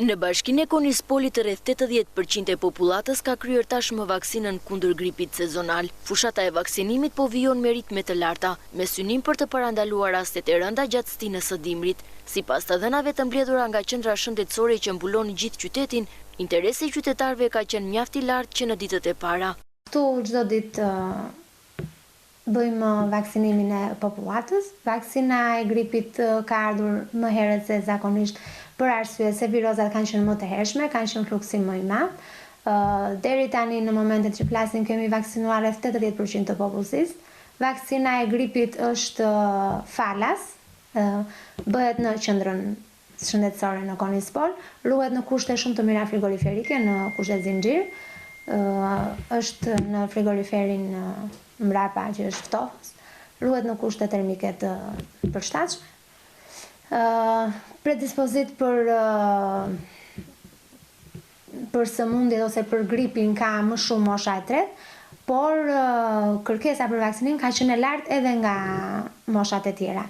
Në bashkinë e Konispolit rreth 80% e popullatës ka kryer tashmë vaksinën kundër gripit sezonal. Fushata e vaksinimit po vijon me ritme të larta, me synim për të parandaluar rastet e rënda gjatë stinës së dimrit. Sipas të dhënave të mbledhura nga qendra shëndetësore që mbulon gjithë qytetin, interesi i qytetarëve ka qenë mjaft i lartë që në ditët e para. Këtu çdo ditë bëjmë vaksinimin e popullatës. Vaksina e gripit ka ardhur më herët se zakonisht për arsye se virozat kanë qenë më të hershme, kanë qenë fluksim më i madh. Deri tani në momentet që flasim kemi vaksinuar rreth 80% të popullsisë. Vaksina e gripit është falas, bëhet në qendrën shëndetësore në Konispol, ruhet në kushte shumë të mira frigoriferike, në kushte zinxhir. Është në frigoriferin mbrapa që është ftohës, ruhet në kushte termike të përshtatshme. Predispozit për sëmundjet ose për gripin ka më shumë mosha e tretë, por kërkesa për vaksinim ka qenë e lartë edhe nga moshat e tjera.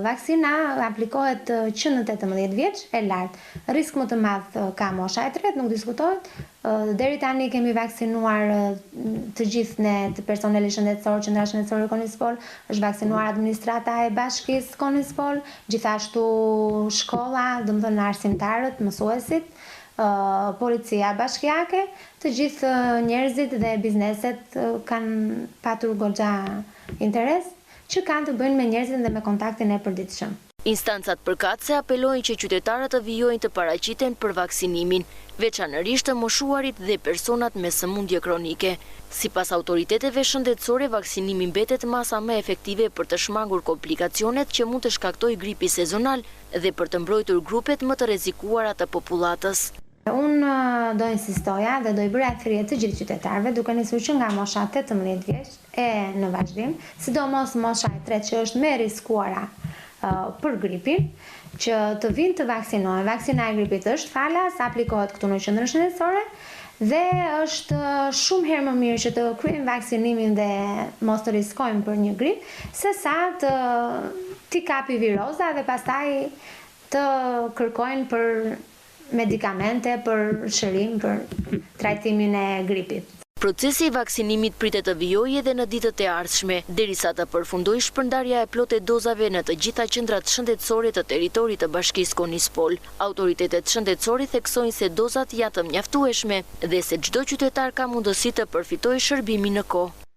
Vaksina aplikohet që në 18 vjeç, e lartë. Risk më të madh ka mosha e tretë, nuk diskutohet. Deri tani kemi vaksinuar të gjithë ne të personeli shëndetësor, qendra shëndetësore Konispol, është vaksinuar administrata e bashkisë Konispol, gjithashtu shkolla, domethënë arsimtarët, mësuesit, policia bashkiake, të gjithë njerëzit dhe bizneset kanë patur goxha interes që kanë të bëjnë me njerëzit dhe me kontaktin e përditshëm. Instancat përkatëse apelojnë që qytetarët të vijojnë të paraqiten për vaksinimin, veçanërisht të moshuarit dhe personat me sëmundje kronike. Sipas autoriteteve shëndetësore, vaksinimi mbetet masa më efektive për të shmangur komplikacionet që mund të shkaktojë gripi sezonal dhe për të mbrojtur grupet më të rrezikuara të popullatës. Unë do insistoja dhe do i bëra thirrje të gjithë qytetarëve, duke nisur që nga mosha 18 vjeç e në vazhdim, sidomos mosha e tretë që është më e rrezikuara për gripin, që të vinë të vaksinohen. Vaksina e gripit është falas, aplikohet këtu në qendrën shëndetësore dhe është shumë herë më mirë që të kryejmë vaksinimin dhe mos të riskojmë për një grip, sesa t'i kapi viroza dhe pastaj të kërkojnë për medikamente, për shërim, për trajtimin e gripit. Procesi i vaksinimit pritet të vijojë edhe në ditët e ardhshme, derisa të përfundojë shpërndarja e plotë e dozave në të gjitha qendrat shëndetësore të territorit të bashkisë Konispol. Autoritetet shëndetësore theksojnë se dozat janë të mjaftueshme dhe se çdo qytetar ka mundësi të përfitojë shërbimin në kohë.